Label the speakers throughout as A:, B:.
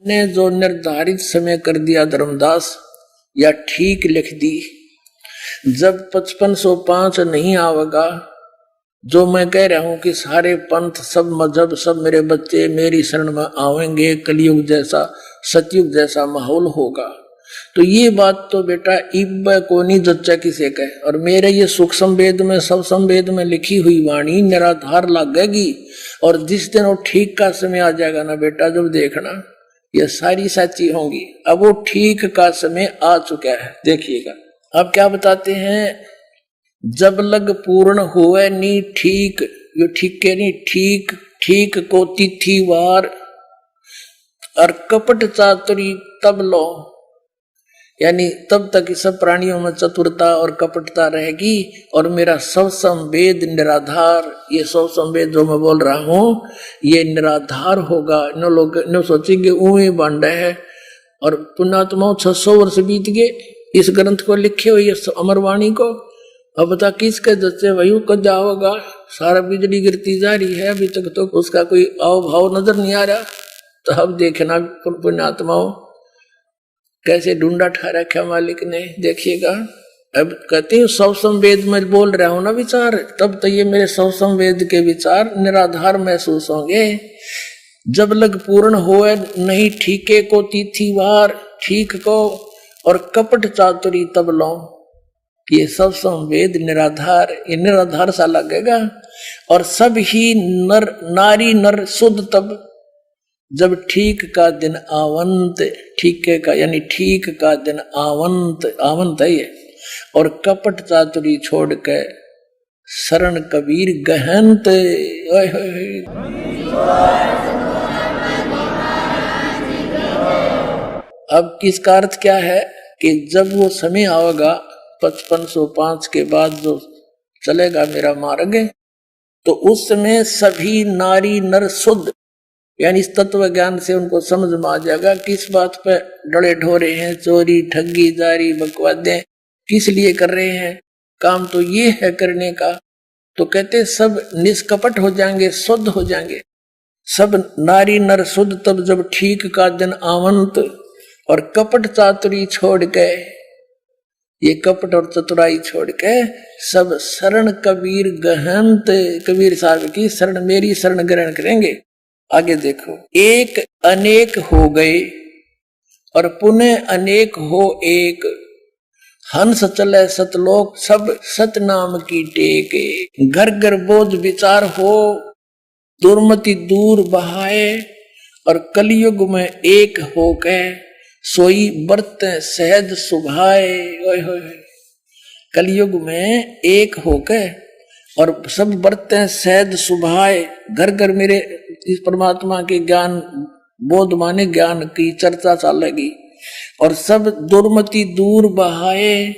A: ने जो निर्धारित समय कर दिया धर्मदास, या ठीक लिख दी। जब 5505 नहीं आवेगा, जो मैं कह रहा हूं कि सारे पंथ, सब मजहब, सब मेरे बच्चे मेरी शरण में आवेंगे, कलयुग जैसा, सतयुग जैसा माहौल होगा, तो ये बात तो बेटा इब को नहीं जच्चा किसे कहे। और मेरे ये सुख संवेद में, सब संवेद में लिखी हुई वाणी निराधार लगेगी। और जिस दिन वो ठीक का समय आ जाएगा ना बेटा, जब देखना ये सारी सच्ची होंगी। अब वो ठीक का समय आ चुका है, देखिएगा। अब क्या बताते हैं, जब लग पूर्ण हुए नी ठीक, यो ठीक के नहीं, ठीक ठीक को तिथि वार, और कपट चातुरी तब लो, यानी तब तक सब प्राणियों में चतुरता और कपटता रहेगी। और मेरा सब संवेद निराधार, ये सब संवेद जो मैं बोल रहा हूं ये निराधार होगा। इन लोग न सोचेंगे ऊहे बांडा है। और पुण्यात्मा 600 वर्ष बीत गए इस ग्रंथ को लिखे हुए, अमरवाणी को। अब बता किसके जैसे वही कद होगा, सारा बिजली गिरती जा रही है, अभी तक तो उसका कोई आव भाव नजर नहीं आ रहा। तो अब देखना पुण्यात्माओं कैसे ढूंढा ठा रखा मालिक ने, देखिएगा। अब कहते हैं सब संवेद में बोल रहा हूं ना विचार, तब तो ये मेरे सब संवेद के विचार निराधार महसूस होंगे। जब लग पूर्ण होए नहीं ठीके को तिथिवार, ठीक को और कपट चातुरी तब लो, ये सब संवेद निराधार, ये निराधार सा लगेगा। और सब ही नर नारी नर शुद्ध तब, जब ठीक का दिन आवंत, ठीके का यानी ठीक का दिन आवंत, आवंत है ये। और कपट चातुरी छोड़ के शरण कबीर गहनत। अब किसका अर्थ क्या है कि जब वो समय आएगा 5505 के बाद जो चलेगा मेरा मार्ग, तो उस समय सभी नारी नर शुद्ध, यानी इस तत्व ज्ञान से उनको समझ में आ जाएगा किस बात पे डड़े ढोरे हैं, चोरी ठगी जारी बकवादें किस लिए कर रहे हैं, काम तो ये है करने का। तो कहते सब निष्कपट हो जाएंगे, शुद्ध हो जाएंगे। सब नारी नर शुद्ध तब, जब ठीक का दिन आवंत। और कपट चातुरी छोड़ के, ये कपट और चतुराई छोड़ के सब शरण कबीर गहनत, कबीर साहब की शरण, मेरी शरण ग्रहण करेंगे। आगे देखो, एक अनेक हो गए और पुनः अनेक हो एक, हंस चले सतलोक सब सतनाम की टेके। घर घर बोझ विचार हो, दुर्मति दूर बहाए। और कलयुग में एक हो के सोई बरते सहज सुभाए। कलयुग में एक हो के और सब बरते हैं सहज सुभाए। घर घर मेरे इस परमात्मा के ज्ञान, बोध माने ज्ञान की चर्चा चलेगी। और सब दुर्मति दूर बहाए,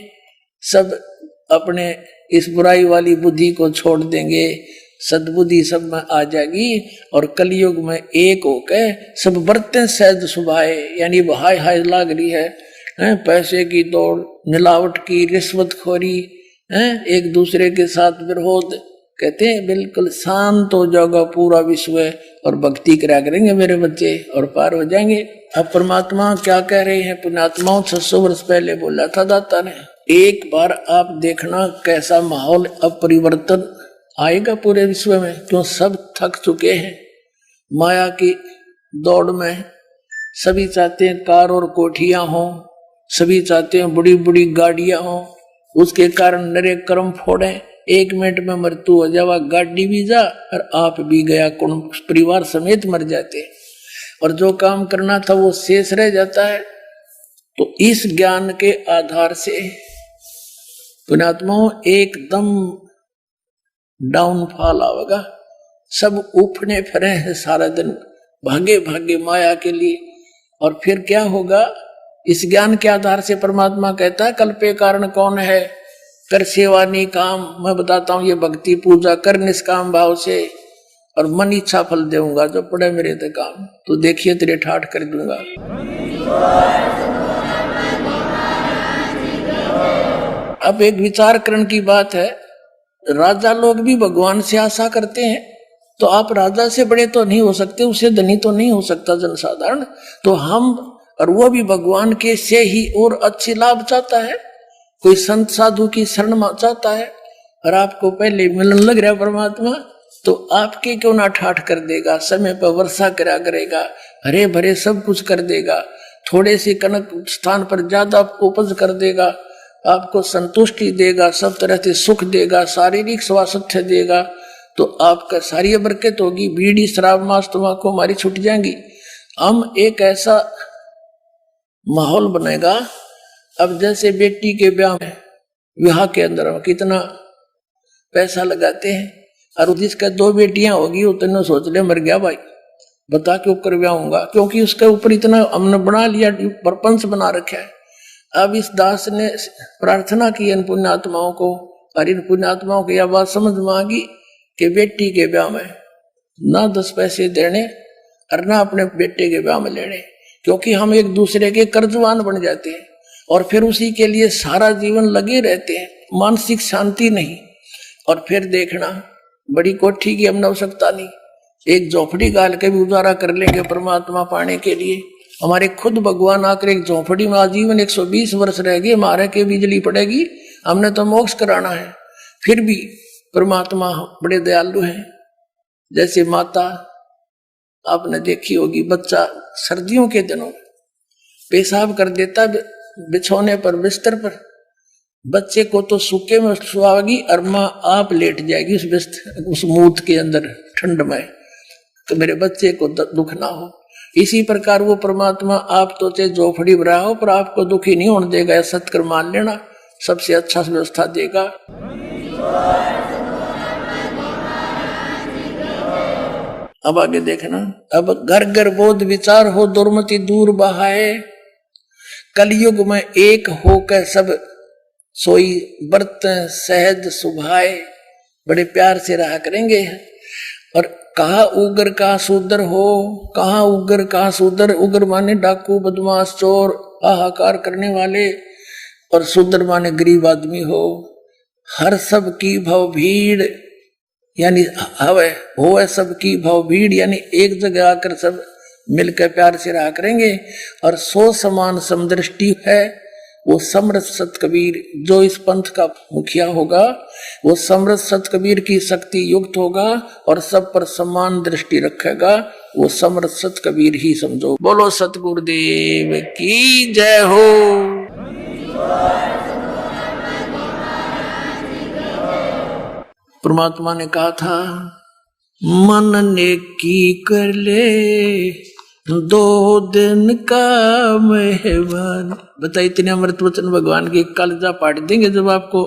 A: सब अपने इस बुराई वाली बुद्धि को छोड़ देंगे, सद्बुद्धि सब में आ जाएगी। और कलयुग में एक होके सब बरते सहज सुभाए, यानी हाय हाय लाग रही है, पैसे की दौड़, मिलावट की, रिश्वतखोरी, एक दूसरे के साथ विरोध। कहते हैं बिल्कुल शांत हो जाएगा पूरा विश्व और भक्ति करा करेंगे मेरे बच्चे और पार हो जाएंगे। अब परमात्मा क्या कह रहे हैं, पुण्यात्माओं 600 वर्ष पहले बोला था दाता ने। एक बार आप देखना कैसा माहौल अब परिवर्तन आएगा पूरे विश्व में, क्यों सब थक चुके हैं माया की दौड़ में। सभी चाहते हैं कार और कोठियां हो, सभी चाहते हैं बड़ी बड़ी गाड़ियां हो, उसके कारण नरे कर्म फोड़े, 1 मिनट में मृत्यु हो जावा, गाड़ी भी जा और आप भी गया, परिवार समेत मर जाते। और जो काम करना था वो शेष रह जाता है। तो इस ज्ञान के आधार से पुण्यात्माओं एकदम डाउनफॉल आवेगा। सब उफने फिरे हैं सारा दिन, भागे भागे माया के लिए। और फिर क्या होगा, इस ज्ञान के आधार से परमात्मा कहता है कल्पे कारण कौन है, कर सेवा नहीं काम। मैं बताता हूं ये भक्ति पूजा कर निष्काम भाव से, और मन इच्छा फल दूंगा, जो पड़े मेरे ते काम, तो देखिए तेरे ठाठ कर दूंगा। अब एक विचार करण की बात है, राजा लोग भी भगवान से आशा करते हैं तो आप राजा से बड़े तो नहीं हो सकते, उससे धनी तो नहीं हो सकता जनसाधारण। तो हम, और वो भी भगवान के से ही और अच्छे लाभ चाहता है, कोई संत साधु की शरण चाहता है, और आपको पहले मिलन लग रहा है परमात्मा, तो आपके क्यों ना ठाठ कर देगा, समय पर वर्षा करा करेगा, हरे भरे सब कुछ कर देगा, थोड़े से कनक स्थान पर ज्यादा उपज कर देगा, आपको संतुष्टि देगा, सब तरह से सुख देगा, शारीरिक स्वास्थ्य देगा, तो आपका सारी बरकत होगी, बीड़ी शराब मांस तंबाकू हमारी छूट जाएंगी। हम एक ऐसा माहौल बनेगा। अब जैसे बेटी के ब्याह में, विवाह के अंदर हम कितना पैसा लगाते हैं, और जिसका 2 बेटियां होगी उतने सोच ले मर गया भाई, बता क्यों कर ब्याहूंगा, क्योंकि उसके ऊपर इतना हमने बना लिया, प्रपंच बना रखा है। अब इस दास ने प्रार्थना की इन पुण्यात्माओं को, और इन पुण्यात्माओं को यह बात समझ मांगी कि बेटी के ब्याह में ना 10 पैसे देने और ना अपने बेटे के ब्याह में लेने, क्योंकि हम एक दूसरे के कर्जवान बन जाते हैं और फिर उसी के लिए सारा जीवन लगे रहते हैं, मानसिक शांति नहीं। और फिर देखना, बड़ी कोठी की हमने आवश्यकता नहीं, एक झोपड़ी गाल के भी गुजारा कर लेंगे परमात्मा पाने के लिए। हमारे खुद भगवान आकर एक झोपड़ी में आजीवन 120 वर्ष रह गए, मारे के बिजली पड़ेगी, हमने तो मोक्ष कराना है। फिर भी परमात्मा बड़े दयालु हैं। जैसे माता आपने देखी होगी, बच्चा सर्दियों के दिनों पेशाब कर देता बिछौने पर, बिस्तर पर, बच्चे को तो सूखे में सुहागी और माँ आप लेट जाएगी उस बिस्तर, उस मूत के अंदर ठंड में, तो मेरे बच्चे को दुख ना हो। इसी प्रकार वो परमात्मा आप तो चाहे झोपड़ी भरा हो पर आपको दुखी नहीं होने देगा, सत्कर मान लेना, सबसे अच्छा व्यवस्था देगा। अब आगे देखना, अब घर घर बोध विचार हो, दुर्मति दूर बहाए, कलयुग में एक होकर सब सोई बरतें सहज सुभाए। बड़े प्यार से रहा करेंगे। और कहा उग्र का शूद्र हो, कहा उग्र का शूद्र, उग्र माने डाकू बदमाश चोर हाहाकार करने वाले, और शूद्र माने गरीब आदमी हो। हर सब की भव भीड़, यानी हवे हो सब की भव भीड़, यानी एक जगह आकर सब मिलकर प्यार से रहा करेंगे। और सो समान समदृष्टि है वो समर्थ सत कबीर, जो इस पंथ का मुखिया होगा वो समर्थ सत कबीर की शक्ति युक्त होगा और सब पर समान दृष्टि रखेगा, वो समर्थ सत कबीर ही समझो। बोलो सतगुरुदेव की जय हो। परमात्मा ने कहा था, मन नेकी कर ले 2 दिन का मेहमान। बता, इतने अमृत वचन भगवान के कलजा पाट देंगे जब आपको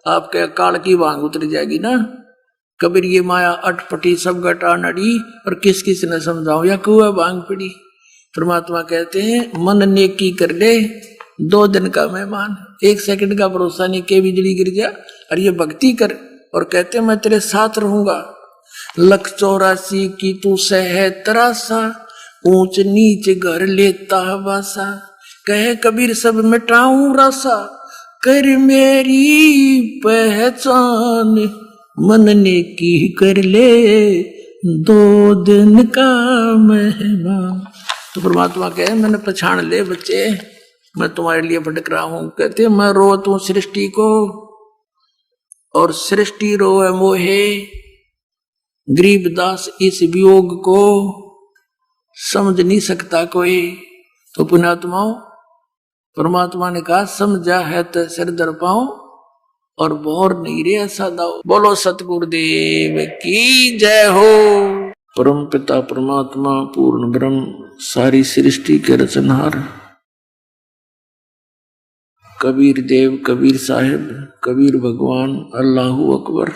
A: आपके काल की वांग उतर जाएगी ना। कबीर ये माया अटपटी सब घटा नड़ी, और किस किस ने समझाओ या कुआ वांग पड़ी। परमात्मा कहते हैं मन नेकी कर ले 2 दिन का मेहमान, 1 सेकंड का भरोसा नहीं के बिजली गिर जा, और ये भक्ति कर। और कहते मैं तेरे साथ रहूंगा। 184 की तू सह तरासा, ऊंच नीच घर लेता बासा, कहे कबीर सब मिटाऊं रासा, कर मेरी पहचान, मन ने की कर ले 2 दिन का मेहमान। तो परमात्मा कहे मैंने पहचान ले बच्चे, मैं तुम्हारे लिए भटक रहा हूं। कहते मैं रोत हूं सृष्टि को, और सृष्टि रोए मोहे, गरीबदास इस वियोग को समझ नहीं सकता कोई। तो पुण्यात्माओं, परमात्मा ने कहा समझा है तो सिर दर पाओ, और बोर नहीं रे ऐसा दाओ। बोलो सतगुरुदेव की जय हो। परम पिता परमात्मा पूर्ण ब्रह्म, सारी सृष्टि के रचनहार, कबीर देव, कबीर साहिब, कबीर भगवान, अल्लाहू अकबर,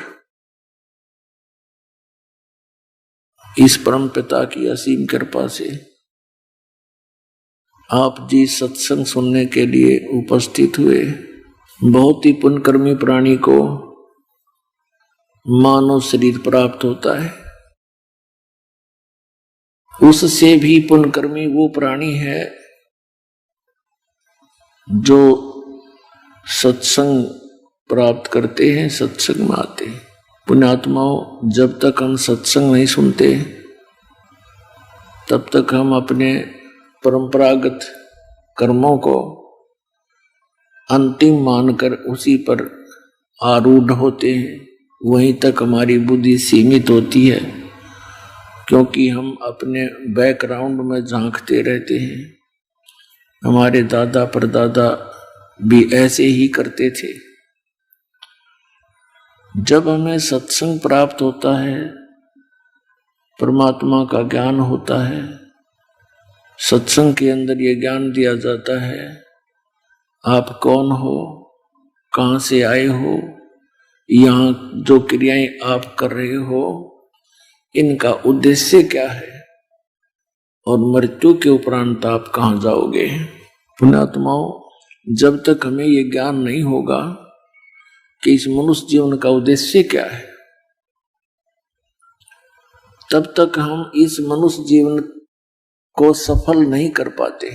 A: इस परम पिता की असीम कृपा से आप जी सत्संग सुनने के लिए उपस्थित हुए। बहुत ही पुण्यकर्मी प्राणी को मानव शरीर प्राप्त होता है, उससे भी पुण्यकर्मी वो प्राणी है जो सत्संग प्राप्त करते हैं, सत्संग में आते हैं। पुण्यात्माओं, जब तक हम सत्संग नहीं सुनते तब तक हम अपने परंपरागत कर्मों को अंतिम मानकर उसी पर आरूढ़ होते हैं। वहीं तक हमारी बुद्धि सीमित होती है, क्योंकि हम अपने बैकग्राउंड में झांकते रहते हैं। हमारे दादा परदादा भी ऐसे ही करते थे। जब हमें सत्संग प्राप्त होता है, परमात्मा का ज्ञान होता है, सत्संग के अंदर ये ज्ञान दिया जाता है, आप कौन हो, कहाँ से आए हो, यहाँ जो क्रियाएं आप कर रहे हो इनका उद्देश्य क्या है, और मृत्यु के उपरांत आप कहाँ जाओगे। पुण्यात्माओं, जब तक हमें ये ज्ञान नहीं होगा कि इस मनुष्य जीवन का उद्देश्य क्या है, तब तक हम इस मनुष्य जीवन को सफल नहीं कर पाते।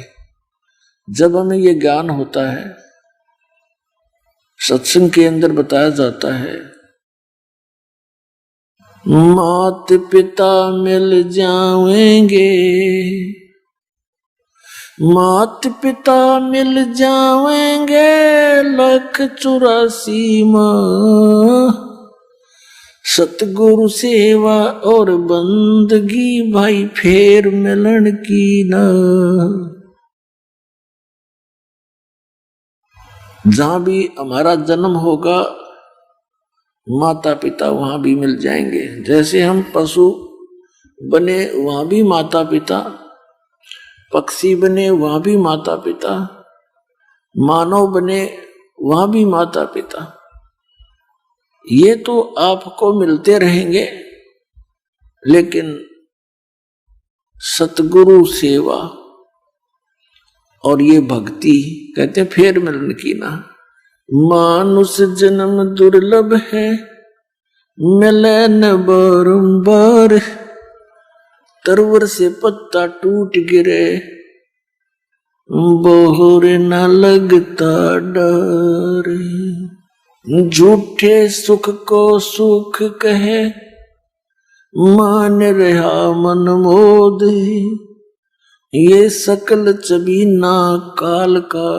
A: जब हमें ये ज्ञान होता है, सत्संग के अंदर बताया जाता है, मात पिता मिल जाएंगे, मात पिता मिल जाएंगे, 184 माँ, सतगुरु सेवा और बंदगी भाई फेर मिलन की ना। जहां भी हमारा जन्म होगा माता पिता वहां भी मिल जाएंगे। जैसे हम पशु बने वहां भी माता पिता, पक्षी बने वहां भी माता पिता, मानव बने वहां भी माता पिता। ये तो आपको मिलते रहेंगे, लेकिन सतगुरु सेवा और ये भक्ति कहते हैं फेर मिलन की ना। मानुष जन्म दुर्लभ है, मिले न बारंबार, तरवर से पत्ता टूट गिरे, बोहर न लगता डर। झूठे सुख को सुख कहे, मान रहा मन मोद, ये सकल चबीना काल का,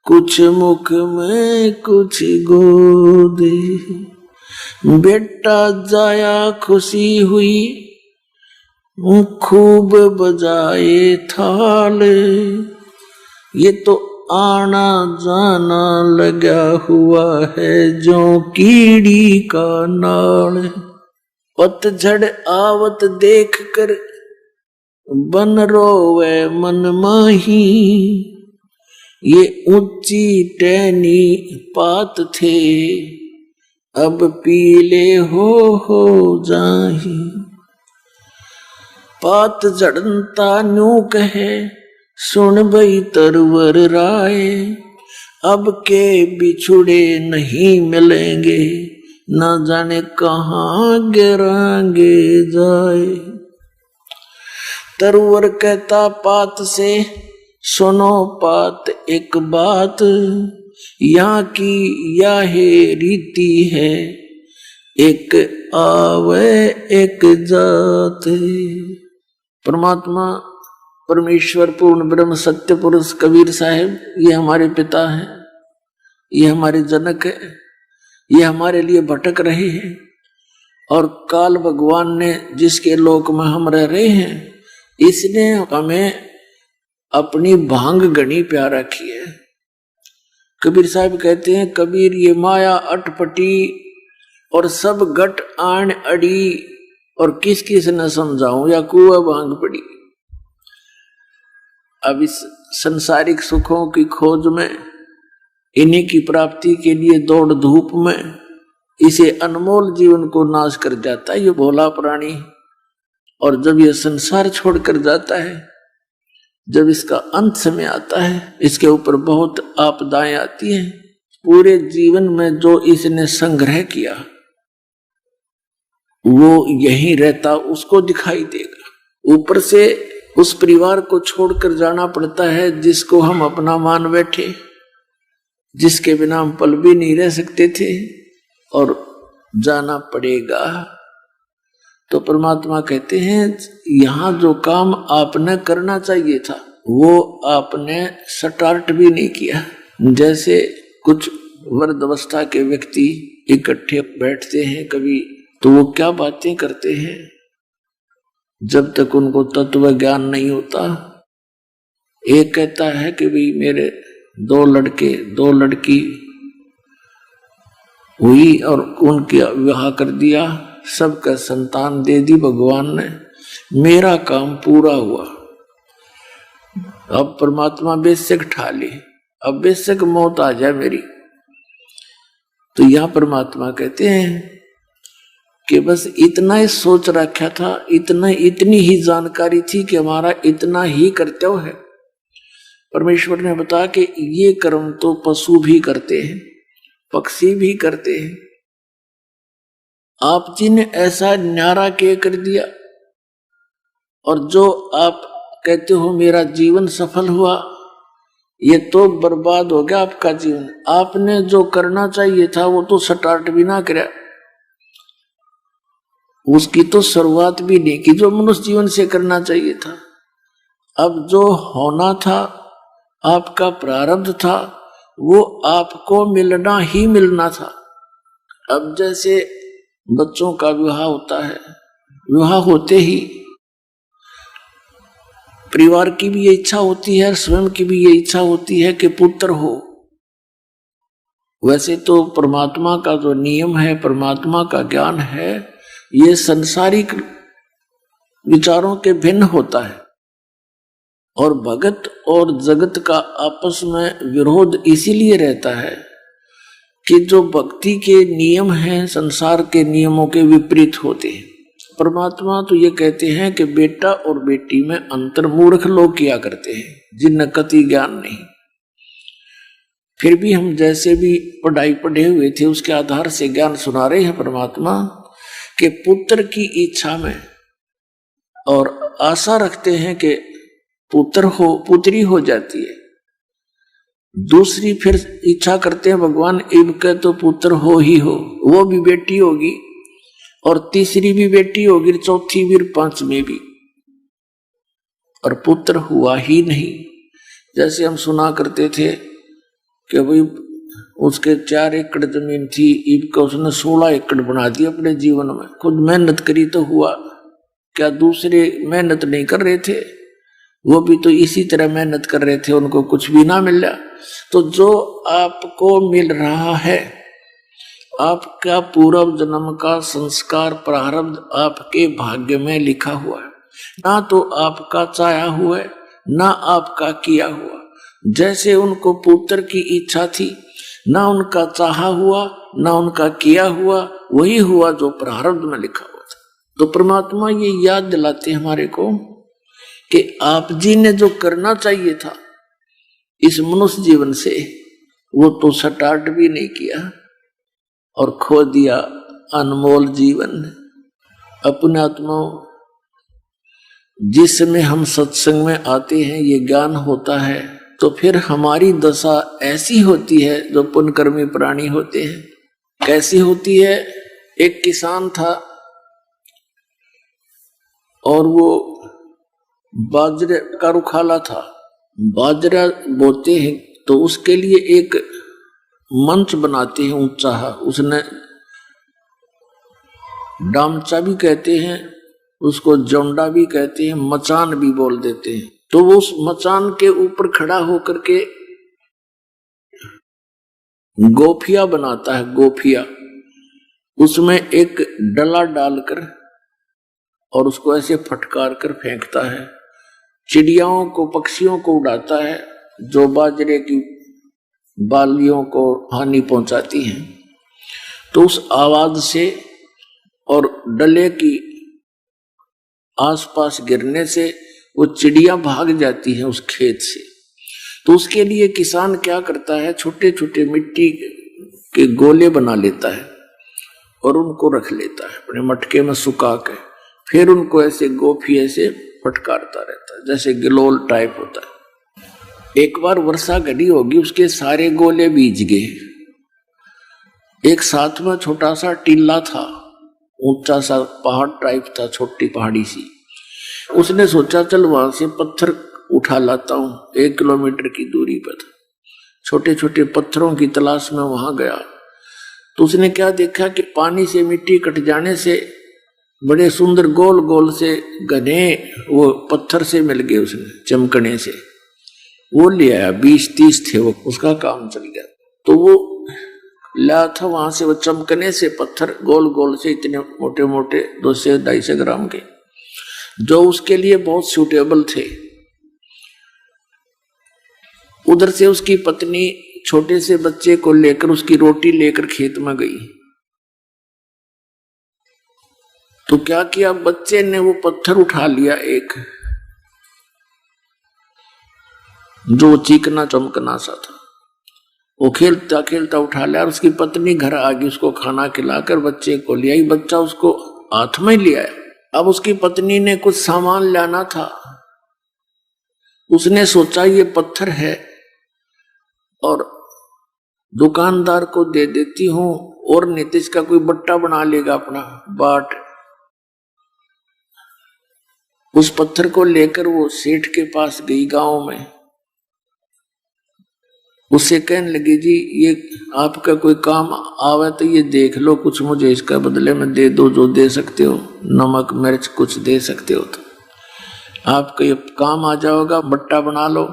A: कुछ मुख में कुछ गोद। बेटा जाया खुशी हुई, खूब बजाए थाल, ये तो आना जाना लगा हुआ है जो कीड़ी का नाल। पतझड़ आवत देख कर बन रोवे मन माही, ये ऊंची टहनी पात थे, अब पीले हो जाही। पात झड़ता न्यू कहे, सुन भई तरवर राय, अब के बिछुड़े नहीं मिलेंगे, न जाने कहाँ गिरांगे जाए। तरवर कहता पात से, सुनो पात एक बात, यहाँ की यह रीति है, एक आवे एक जात। परमात्मा परमेश्वर पूर्ण ब्रह्म सत्य पुरुष कबीर साहिब, ये हमारे पिता हैं, ये हमारे जनक है, ये हमारे लिए भटक रहे हैं। और काल भगवान ने जिसके लोक में हम रह रहे हैं, इसने हमें अपनी भांग गणी प्यार रखी है। कबीर साहब कहते हैं, कबीर ये माया अटपटी और सब गट आन अड़ी, और किस किस न समझाऊं या कुआ भांग पड़ी। अब इस संसारिक सुखों की खोज में, इन्हीं की प्राप्ति के लिए दौड़ धूप में, इसे अनमोल जीवन को नाश कर जाता है ये भोला प्राणी। और जब ये संसार छोड़कर जाता है, जब इसका अंत समय आता है, इसके ऊपर बहुत आपदाएं आती हैं। पूरे जीवन में जो इसने संग्रह किया वो यहीं रहता उसको दिखाई देगा। ऊपर से उस परिवार को छोड़कर जाना पड़ता है जिसको हम अपना मान बैठे, जिसके बिना हम पल भी नहीं रह सकते थे, और जाना पड़ेगा। तो परमात्मा कहते हैं यहां जो काम आपने करना चाहिए था वो आपने स्टार्ट भी नहीं किया। जैसे कुछ वृद्धावस्था के व्यक्ति इकट्ठे बैठते हैं कभी, तो वो क्या बातें करते हैं जब तक उनको तत्व ज्ञान नहीं होता। एक कहता है कि भाई मेरे 2 लड़के 2 लड़की हुई और उनके विवाह कर दिया, सबका संतान दे दी भगवान ने, मेरा काम पूरा हुआ। अब परमात्मा बेशक ठा ले, अब बेशक मौत आ जाए मेरी। तो यहां परमात्मा कहते हैं कि बस इतना ही सोच रखा था, इतनी ही जानकारी थी कि हमारा इतना ही कर्तव्य है। परमेश्वर ने बताया कि ये कर्म तो पशु भी करते हैं, पक्षी भी करते हैं, आप जी ने ऐसा न्यारा के कर दिया। और जो आप कहते हो मेरा जीवन सफल हुआ, ये तो बर्बाद हो गया आपका जीवन। आपने जो करना चाहिए था वो तो स्टार्ट भी ना किया, उसकी तो शुरुआत भी नहीं की जो मनुष्य जीवन से करना चाहिए था। अब जो होना था, आपका प्रारब्ध था, वो आपको मिलना ही मिलना था। अब जैसे बच्चों का विवाह होता है, विवाह होते ही परिवार की भी ये इच्छा होती है, स्वयं की भी ये इच्छा होती है कि पुत्र हो। वैसे तो परमात्मा का जो नियम है, परमात्मा का ज्ञान है, ये संसारिक विचारों के भिन्न होता है। और भगत और जगत का आपस में विरोध इसीलिए रहता है कि जो भक्ति के नियम हैं संसार के नियमों के विपरीत होते हैं। परमात्मा तो ये कहते हैं कि बेटा और बेटी में अंतर मूर्ख लोग किया करते हैं जिन्हें कति ज्ञान नहीं। फिर भी हम जैसे भी पढ़ाई पढ़े हुए थे उसके आधार से ज्ञान सुना रहे हैं परमात्मा कि पुत्र की इच्छा में और आशा रखते हैं कि पुत्र हो, पुत्री हो जाती है। दूसरी फिर इच्छा करते हैं भगवान इनके तो पुत्र हो ही हो, वो भी बेटी होगी, और तीसरी भी बेटी होगी, चौथी भी, पांचवी भी, और पुत्र हुआ ही नहीं। जैसे हम सुना करते थे कि भाई उसके 4 एकड़ जमीन थी, इनका उसने 16 एकड़ बना दी अपने जीवन में। खुद मेहनत करी तो हुआ, क्या दूसरे मेहनत नहीं कर रहे थे? वो भी तो इसी तरह मेहनत कर रहे थे, उनको कुछ भी ना मिला। तो जो आपको मिल रहा है, आपका पूर्व जन्म का संस्कार प्रारब्ध आपके भाग्य में लिखा हुआ है, ना तो आपका चाहा हुआ है ना आपका किया हुआ। जैसे उनको पुत्र की इच्छा थी, ना उनका चाहा हुआ ना उनका किया हुआ, वही हुआ जो प्रारब्ध में लिखा हुआ था। तो परमात्मा ये याद दिलाते हमारे को कि आप जी ने जो करना चाहिए था इस मनुष्य जीवन से, वो तो स्टार्ट भी नहीं किया और खो दिया अनमोल जीवन। अपने आत्मा जिसमें हम सत्संग में आते हैं, ये ज्ञान होता है, तो फिर हमारी दशा ऐसी होती है जो पुण्यकर्मी प्राणी होते हैं। कैसी होती है? एक किसान था और वो बाजरे का रुखाला था, बाजरा बोते हैं तो उसके लिए एक मंच बनाते हैं ऊंचा। उसने डामचा भी कहते हैं उसको, जौंडा भी कहते हैं, मचान भी बोल देते हैं। तो वो उस मचान के ऊपर खड़ा होकर के गोफिया बनाता है, गोफिया। उसमें एक डला डालकर और उसको ऐसे फटकार कर फेंकता है, चिड़ियाओं को, पक्षियों को उड़ाता है जो बाजरे की बालियों को हानि पहुंचाती हैं। तो उस आवाज से और डले की आसपास गिरने से वो चिड़िया भाग जाती हैं उस खेत से। तो उसके लिए किसान क्या करता है, छोटे छोटे मिट्टी के गोले बना लेता है और उनको रख लेता है अपने मटके में सुखा के, फिर उनको ऐसे गोफिये से फटकारता रहता है, जैसे गिलोल टाइप होता है। एक बार वर्षा घड़ी होगी, उसके सारे गोले भीज गए एक साथ में छोटा सा टीला था, ऊंचा सा पहाड़ टाइप था, छोटी पहाड़ी सी। उसने सोचा चल वहां से पत्थर उठा लाता हूं, 1 किलोमीटर की दूरी पर था। छोटे छोटे पत्थरों की तलाश में वहां गया तो उसने क्या देखा कि पानी से मिट्टी कट जाने से बड़े सुंदर गोल गोल से घने वो पत्थर से मिल गए, उसने चमकने से वो ले आया। 20-30 थे वो, उसका काम चल गया। तो वो लाया था वहां से, वो चमकने से पत्थर गोल गोल से इतने मोटे मोटे 200-250 ग्राम के, जो उसके लिए बहुत सूटेबल थे। उधर से उसकी पत्नी छोटे से बच्चे को लेकर, उसकी रोटी लेकर खेत में गई। तो क्या किया, बच्चे ने वो पत्थर उठा लिया एक, जो चिकना चमकना सा था, वो खेलता खेलता उठा लिया। और उसकी पत्नी घर आ गई, उसको खाना खिलाकर बच्चे को ले आई। बच्चा उसको हाथ में लिया। अब उसकी पत्नी ने कुछ सामान लाना था, उसने सोचा ये पत्थर है और दुकानदार को दे देती हूं, और नीतीश का कोई बट्टा बना लेगा अपना बाट। उस पत्थर को लेकर वो सेठ के पास गई गांव में, उससे कहने लगी जी ये आपका कोई काम आवे तो ये देख लो, कुछ मुझे इसका बदले में दे दो, जो दे सकते हो, नमक मिर्च कुछ दे सकते हो तो आपका ये काम आ जाएगा, बट्टा बना लो।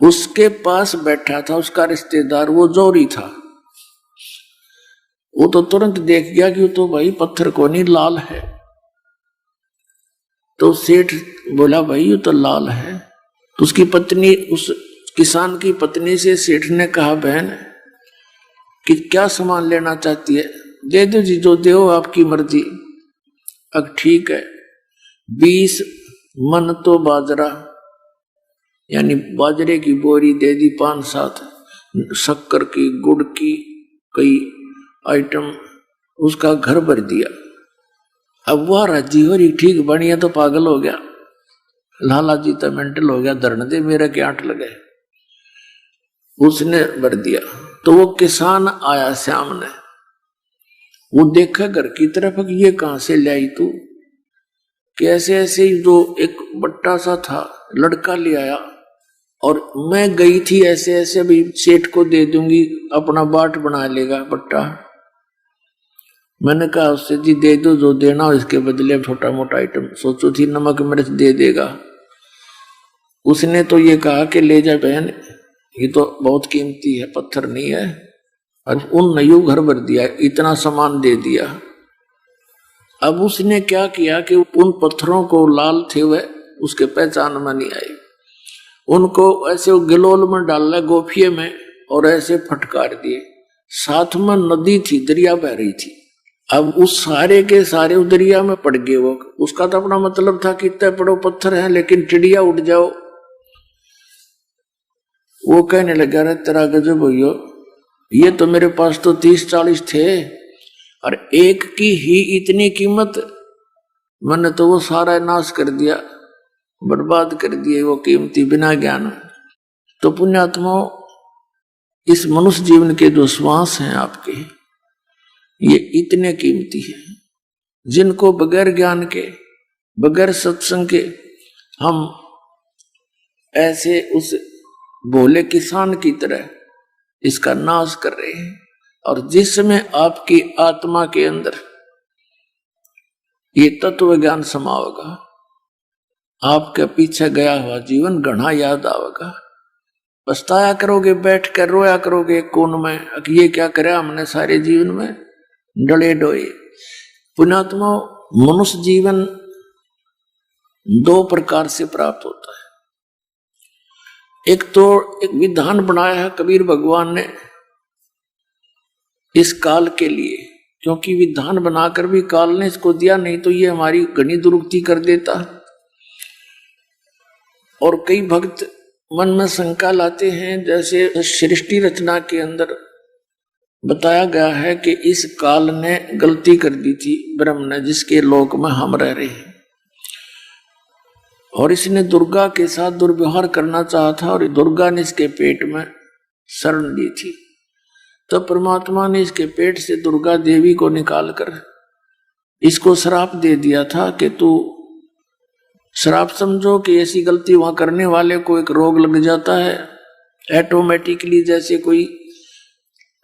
A: उसके पास बैठा था उसका रिश्तेदार, वो जोरी था। वो तो तुरंत देख गया कि वो तो भाई पत्थर को नहीं लाल है। तो सेठ बोला भाई ये तो लाल है। तो उसकी पत्नी, उस किसान की पत्नी से सेठ ने कहा बहन कि क्या सामान लेना चाहती है, दे दो जी, जो दो आपकी मर्जी। अब ठीक है, 20 मन तो बाजरा, यानी बाजरे की बोरी दे दी, 5-7 शक्कर की, गुड़ की, कई आइटम, उसका घर भर दिया। अब वह राजी हो रही, ठीक बढ़िया, तो पागल हो गया, लाला जी तो मेंटल हो गया, धरने दे मेरा क्या आठ लगे। उसने भर दिया। तो वो किसान आया सामने, वो देखा घर की तरफ कि ये कहां से लाई तू, कैसे ऐसे ही जो एक बट्टा सा था लड़का ले आया, और मैं गई थी ऐसे ऐसे भी सेठ को दे दूंगी, अपना बाट बना लेगा बट्टा। मैंने कहा उससे जी दे दो जो देना, और इसके बदले छोटा मोटा आइटम सोचो थी नमक मिर्च दे देगा। उसने तो ये कहा कि ले जा बहन, ये तो बहुत कीमती है, पत्थर नहीं है। और उन नयू घर भर दिया, इतना सामान दे दिया। अब उसने क्या किया कि उन पत्थरों को लाल थे वह उसके पहचान में नहीं आए, उनको ऐसे गिलोल में डाला गोफिये में और ऐसे फटकार दिए। साथ में नदी थी, दरिया बह रही थी। अब उस सारे के सारे उस दरिया में पड़ गए वो। उसका तो अपना मतलब था कि इतने बड़ो पत्थर है लेकिन चिड़िया उड़ जाओ। वो कहने लगा रे तेरा गजब भैया, ये तो मेरे पास तो 30-40 थे और एक की ही इतनी कीमत, मैंने तो वो सारा नाश कर दिया, बर्बाद कर दिए वो कीमती बिना ज्ञान। तो पुण्यात्मा, इस मनुष्य जीवन के जो श्वास हैं आपके, ये इतने कीमती हैं, जिनको बगैर ज्ञान के, बगैर सत्संग के हम ऐसे उस भोले किसान की तरह इसका नाश कर रहे हैं। और जिस समय आपकी आत्मा के अंदर ये तत्व ज्ञान समाओगा, आपके पीछे गया हुआ जीवन घना याद आवेगा। पछताया करोगे, बैठ कर रोया करोगे कोन में, ये क्या करे हमने सारे जीवन में डले डोए। पुण्यात्मा, मनुष्य जीवन 2 प्रकार से प्राप्त होता है। एक तो एक विधान बनाया है कबीर भगवान ने इस काल के लिए, क्योंकि विधान बनाकर भी काल ने इसको दिया, नहीं तो ये हमारी घनी दुरुक्ति कर देता। और कई भक्त मन में शंका लाते हैं, जैसे सृष्टि रचना के अंदर बताया गया है कि इस काल ने गलती कर दी थी ब्रह्म ने, जिसके लोक में हम रह रहे हैं, और इसने दुर्गा के साथ दुर्व्यवहार करना चाहा था, और दुर्गा ने इसके पेट में शरण दी थी। तब परमात्मा ने इसके पेट से दुर्गा देवी को निकालकर इसको श्राप दे दिया था कि तू, श्राप समझो कि ऐसी गलती वहां करने वाले को एक रोग लग जाता है ऑटोमेटिकली, जैसे कोई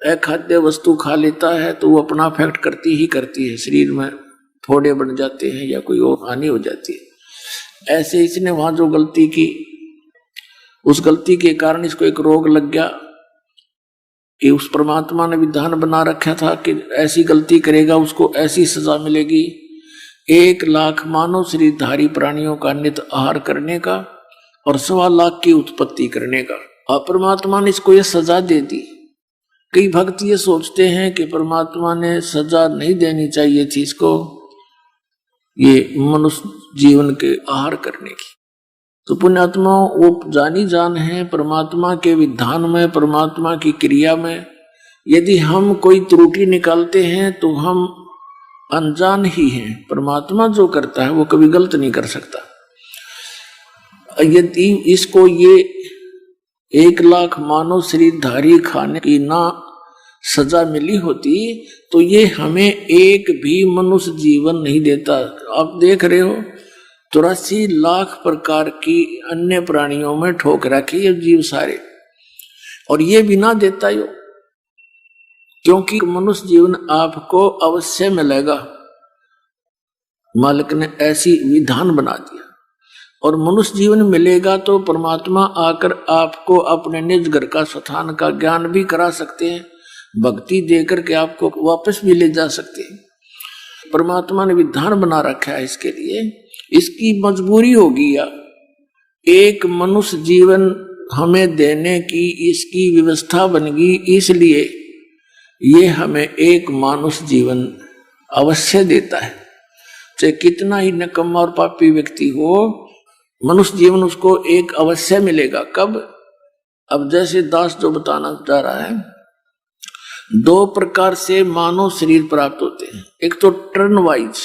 A: अखाद्य वस्तु खा लेता है तो वो अपना इफेक्ट करती ही करती है, शरीर में फोड़े बन जाते हैं या कोई और हानि हो जाती है। ऐसे इसने वहां जो गलती की, उस गलती के कारण इसको एक रोग लग गया कि उस परमात्मा ने विधान बना रखा था कि ऐसी गलती करेगा उसको ऐसी सजा मिलेगी, 1,00,000 मानव शरीरधारी प्राणियों का नित आहार करने का और 1,25,00,000 की उत्पत्ति करने का। और परमात्मा ने इसको ये सजा दे दी। कई भक्त ये सोचते हैं कि परमात्मा ने सजा नहीं देनी चाहिए थी इसको, ये मनुष्य जीवन के आहार करने की। तो पुण्यात्मा वो जानी जान है परमात्मा के विधान में, परमात्मा की क्रिया में। यदि हम कोई त्रुटि निकालते हैं तो हम अनजान ही हैं। परमात्मा जो करता है वो कभी गलत नहीं कर सकता। यदि इसको ये 1,00,000 मानव शरीरधारी खाने की ना सजा मिली होती तो ये हमें एक भी मनुष्य जीवन नहीं देता। आप देख रहे हो 83 लाख प्रकार की अन्य प्राणियों में ठोक रखी ये जीव सारे, और ये भी ना देता यो, क्योंकि मनुष्य जीवन आपको अवश्य मिलेगा। मालिक ने ऐसी विधान बना दिया, और मनुष्य जीवन मिलेगा तो परमात्मा आकर आपको अपने निज घर का स्थान का ज्ञान भी करा सकते हैं, भक्ति देकर के आपको वापस भी ले जा सकते हैं। परमात्मा ने विधान बना रखा है इसके लिए, इसकी मजबूरी होगी या एक मनुष्य जीवन हमें देने की इसकी व्यवस्था बन गई, इसलिए ये हमें एक मानुष जीवन अवश्य देता है। चाहे कितना ही निकम्मा और पापी व्यक्ति हो, मनुष्य जीवन उसको एक अवश्य मिलेगा। कब? अब जैसे दास जो बताना चाह रहा है, 2 प्रकार से मानव शरीर प्राप्त होते हैं। एक तो टर्न वाइज,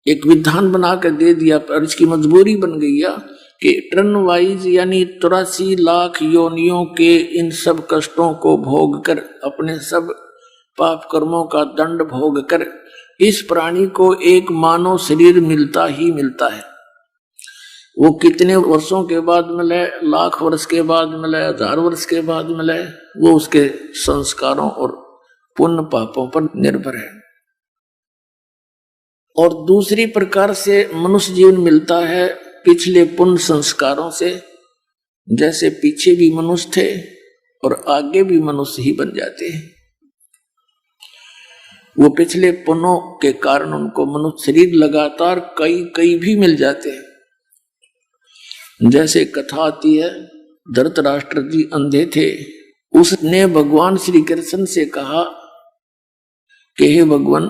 A: एक विधान बना कर दे दिया, पर इसकी मजबूरी बन गई है कि टर्न वाइज यानी 83 लाख योनियों के इन सब कष्टों को भोग कर, अपने सब पाप कर्मों का दंड भोग कर इस प्राणी को एक मानव शरीर मिलता ही मिलता है। वो कितने वर्षों के बाद मिले, लाख वर्ष के बाद मिले, 1000 वर्ष के बाद मिले, वो उसके संस्कारों और पुण्य पापों पर निर्भर है। और दूसरी प्रकार से मनुष्य जीवन मिलता है पिछले पुण्य संस्कारों से, जैसे पीछे भी मनुष्य थे और आगे भी मनुष्य ही बन जाते हैं। वो पिछले पुण्यों के कारण उनको मनुष्य शरीर लगातार कई भी मिल जाते हैं। जैसे कथा आती है, धृतराष्ट्र जी अंधे थे, उसने भगवान श्री कृष्ण से कहा कि हे भगवान,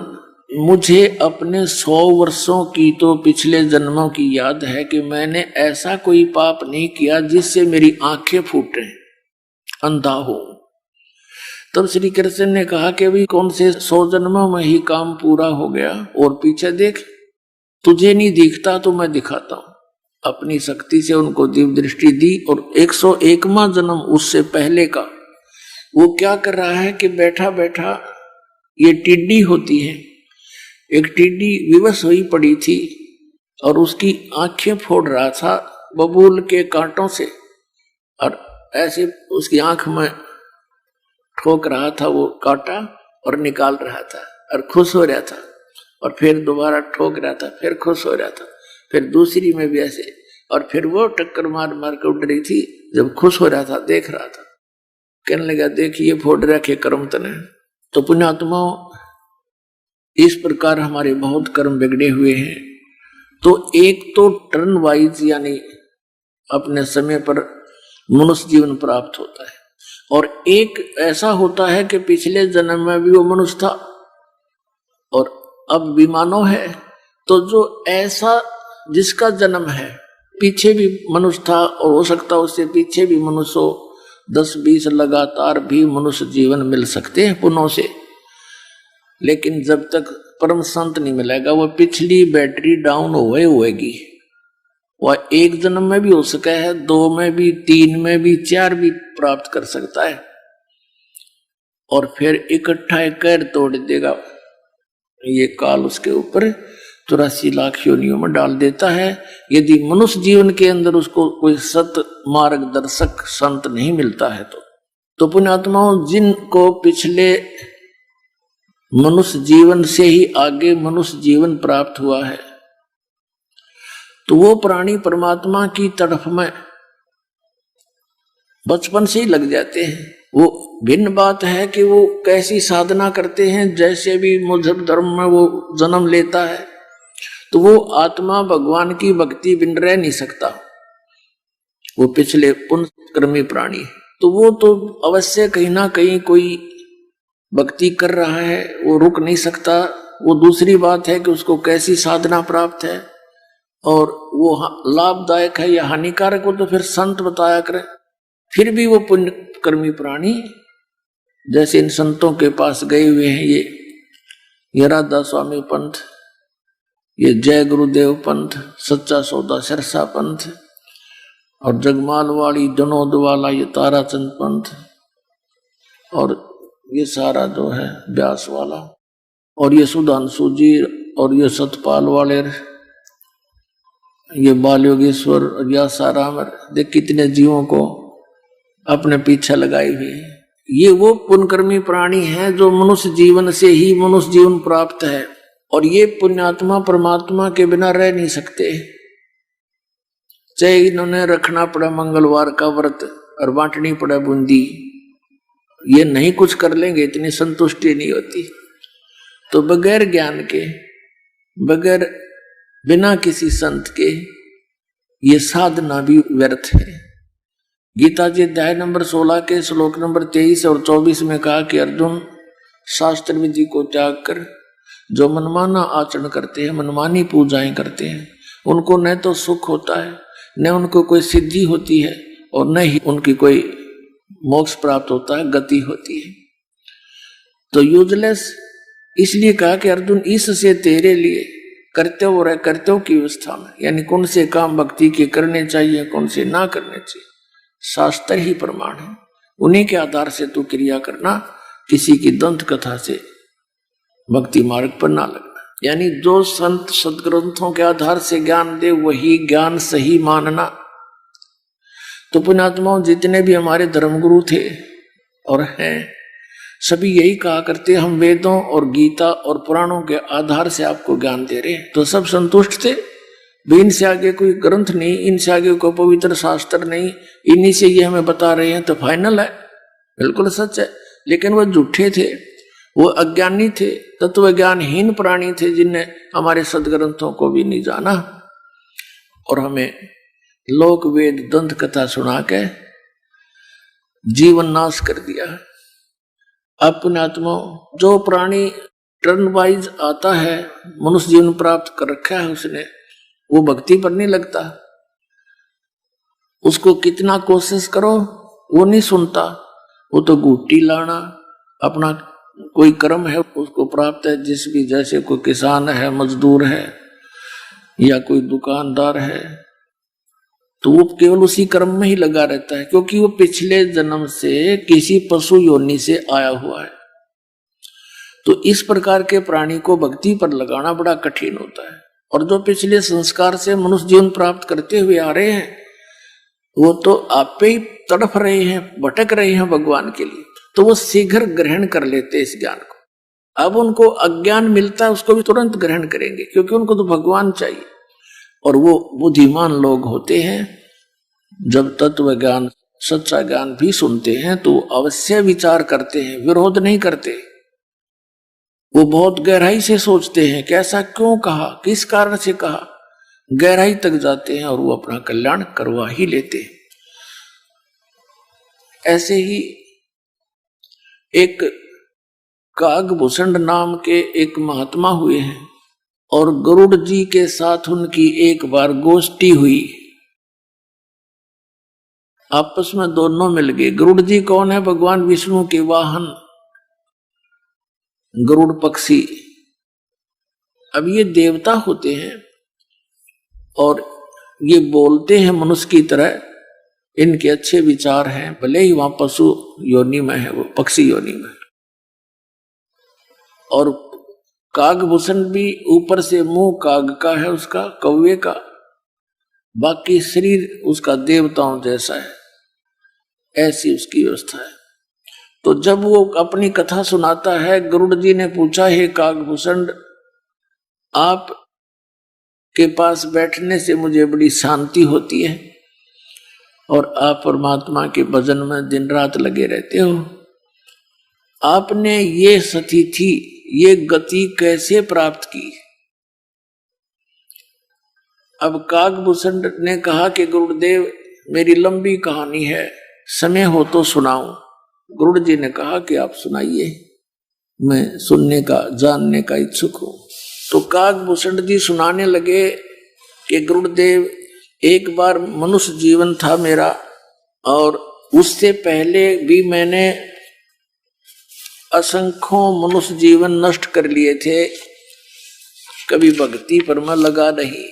A: मुझे अपने 100 वर्षों की तो पिछले जन्मों की याद है कि मैंने ऐसा कोई पाप नहीं किया जिससे मेरी आंखें फूटे, अंधा हो। तब श्री कृष्ण ने कहा कि भी कौन से 100 जन्मों में ही काम पूरा हो गया, और पीछे देख, तुझे नहीं दिखता तो मैं दिखाता हूं। अपनी शक्ति से उनको दिव्य दृष्टि दी, और 101वां जन्म उससे पहले का वो क्या कर रहा है कि बैठा बैठा, ये टिड्डी होती है, एक टिड्डी विवश हुई पड़ी थी और उसकी आंखें फोड़ रहा था बबूल के कांटों से, और ऐसे उसकी आंख में ठोक रहा था वो कांटा और निकाल रहा था और खुश हो रहा था, और फिर दोबारा ठोक रहा था, फिर खुश हो रहा था, फिर दूसरी में भी ऐसे, और फिर वो टक्कर मार मार कर उड़ रही थी। जब खुश हो रहा था देख रहा था, कहने लगा देखिए फोड़ रखे कर्म तने। तो पुण्यात्माओं, इस प्रकार हमारे बहुत कर्म बिगड़े हुए हैं। तो एक तो टर्न वाइज यानी अपने समय पर मनुष्य जीवन प्राप्त होता है, और एक ऐसा होता है कि पिछले जन्म में भी वो मनुष्य था और अब भी मानव है। तो जो ऐसा जिसका जन्म है, पीछे भी मनुष्य था और हो सकता उससे पीछे भी मनुष्य हो, 10-20 लगातार भी मनुष्य जीवन मिल सकते हैं पुण्यों से, लेकिन जब तक परम संत नहीं मिलेगा वो पिछली बैटरी डाउन होएगी। वह 1 जन्म में भी हो सका है, 2 में भी, 3 में भी, 4 भी प्राप्त कर सकता है। और फिर इकट्ठा एक कैर तोड़ देगा। ये काल उसके ऊपर 84 लाख योनियों में डाल देता है, यदि मनुष्य जीवन के अंदर उसको कोई सत मार्गदर्शक संत नहीं मिलता है तो पुण्यात्माओं, जिनको पिछले मनुष्य जीवन से ही आगे मनुष्य जीवन प्राप्त हुआ है, तो वो प्राणी परमात्मा की तरफ में बचपन से ही लग जाते हैं। वो भिन्न बात है कि वो कैसी साधना करते हैं। जैसे भी मजहब धर्म में वो जन्म लेता है तो वो आत्मा भगवान की भक्ति बिन रह नहीं सकता, वो पिछले पुण्यकर्मी प्राणी है। तो वो तो अवश्य कहीं ना कहीं कोई भक्ति कर रहा है, वो रुक नहीं सकता। वो दूसरी बात है कि उसको कैसी साधना प्राप्त है और वो लाभदायक है या हानिकारक, वो तो फिर संत बताया करें। फिर भी वो पुण्यकर्मी प्राणी जैसे इन संतों के पास गए हुए हैं, ये राधा स्वामी पंथ, ये जय गुरुदेव पंथ, सच्चा सौदा सिरसा पंथ, और जगमाल वाली जनोद वाला ये ताराचंद पंथ, और ये सारा जो है व्यास वाला, और ये सुधांशु जी, और ये सतपाल वाले, ये बाल योगेश्वर, या साराम, देख कितने जीवों को अपने पीछे लगाए हुए। ये वो पुण्यकर्मी प्राणी हैं जो मनुष्य जीवन से ही मनुष्य जीवन प्राप्त है, और ये पुण्यात्मा परमात्मा के बिना रह नहीं सकते। चाहे इन्होंने रखना पड़ा मंगलवार का व्रत और बांटनी पड़ा बूंदी, ये नहीं कुछ कर लेंगे, इतनी संतुष्टि नहीं होती। तो बगैर ज्ञान के, बगैर बिना किसी संत के ये साधना भी व्यर्थ है। गीता जी अध्याय नंबर 16 के श्लोक नंबर 23 और 24 में कहा कि अर्जुन, शास्त्र विधि को त्याग कर जो मनमाना आचरण करते हैं, मनमानी पूजाएं करते हैं, उनको न तो सुख होता है, न उनको कोई सिद्धि होती है, और न ही उनकी कोई मोक्ष प्राप्त होता है, गति होती है। तो यूजलेस इसलिए कहा कि अर्जुन, इससे तेरे लिए कर्तव्य और अकर्तव्य की व्यवस्था में, यानी कौन से काम भक्ति के करने चाहिए, कौन से ना करने चाहिए, शास्त्र ही प्रमाण है। उन्हीं के आधार से तू क्रिया करना, किसी की दंत कथा से भक्ति मार्ग पर ना लगना। यानी जो संत सदग्रंथों के आधार से ज्ञान दे वही ज्ञान सही मानना। तो पुण्यात्माओं, जितने भी हमारे धर्मगुरु थे और हैं, सभी यही कहा करते, हम वेदों और गीता और पुराणों के आधार से आपको ज्ञान दे रहे हैं। तो सब संतुष्ट थे, इनसे आगे कोई ग्रंथ नहीं, इनसे आगे कोई पवित्र शास्त्र नहीं, इन्हीं से ये हमें बता रहे हैं तो फाइनल है, बिल्कुल सच है। लेकिन वो झूठे थे, वो अज्ञानी थे, तत्व ज्ञानहीन प्राणी थे, जिनने हमारे सदग्रंथों को भी नहीं जाना और हमें लोक वेद दंत कथा सुना के जीवन नाश कर दिया। अब पुण्यात्मा, जो प्राणी टर्न वाइज आता है, मनुष्य जीवन प्राप्त कर रखा है उसने, वो भक्ति पर नहीं लगता। उसको कितना कोशिश करो वो नहीं सुनता, वो तो गुट्टी लाना, अपना कोई कर्म है उसको प्राप्त है, जिस भी, जैसे कोई किसान है, मजदूर है या कोई दुकानदार है, तो वो केवल उसी कर्म में ही लगा रहता है, क्योंकि वो पिछले जन्म से किसी पशु योनि से आया हुआ है। तो इस प्रकार के प्राणी को भक्ति पर लगाना बड़ा कठिन होता है। और जो पिछले संस्कार से मनुष्य जीवन प्राप्त करते हुए आ रहे हैं, वो तो आप पे ही तड़फ रहे हैं, भटक रहे हैं भगवान के लिए, तो वो शीघ्र ग्रहण कर लेते इस ज्ञान को। अब उनको अज्ञान मिलता है, उसको भी तुरंत ग्रहण करेंगे, क्योंकि उनको तो भगवान चाहिए। और वो बुद्धिमान लोग होते हैं, जब तत्व ज्ञान, सच्चा ज्ञान भी सुनते हैं तो अवश्य विचार करते हैं, विरोध नहीं करते। वो बहुत गहराई से सोचते हैं कि ऐसा क्यों कहा, किस कारण से कहा, गहराई तक जाते हैं और वो अपना कल्याण करवा ही लेते हैं। ऐसे ही एक कागभूषण नाम के एक महात्मा हुए हैं, और गरुड़ जी के साथ उनकी एक बार गोष्ठी हुई। आपस में दोनों मिल गए। गरुड़ जी कौन है? भगवान विष्णु के वाहन गरुड़ पक्षी। अब ये देवता होते हैं और ये बोलते हैं मनुष्य की तरह, इनके अच्छे विचार हैं, भले ही वहां पशु योनि में है, वो पक्षी योनि में। और कागभूषण भी ऊपर से मुंह काग का है, उसका कौवे का, बाकी शरीर उसका देवताओं जैसा है, ऐसी उसकी व्यवस्था है। तो जब वो अपनी कथा सुनाता है, गरुड़ जी ने पूछा, हे कागभूषण, आप के पास बैठने से मुझे बड़ी शांति होती है और आप परमात्मा के भजन में दिन रात लगे रहते हो, आपने ये स्थिति, ये गति कैसे प्राप्त की? अब कागभूषण ने कहा कि गुरुदेव, मेरी लंबी कहानी है, समय हो तो सुनाऊं। गरुड़ जी ने कहा कि आप सुनाइए, मैं सुनने का, जानने का इच्छुक हूं। तो कागभूषण जी सुनाने लगे कि गुरुदेव, एक बार मनुष्य जीवन था मेरा, और उससे पहले भी मैंने असंख्यों मनुष्य जीवन नष्ट कर लिए थे, कभी भक्ति पर मैं लगा नहीं।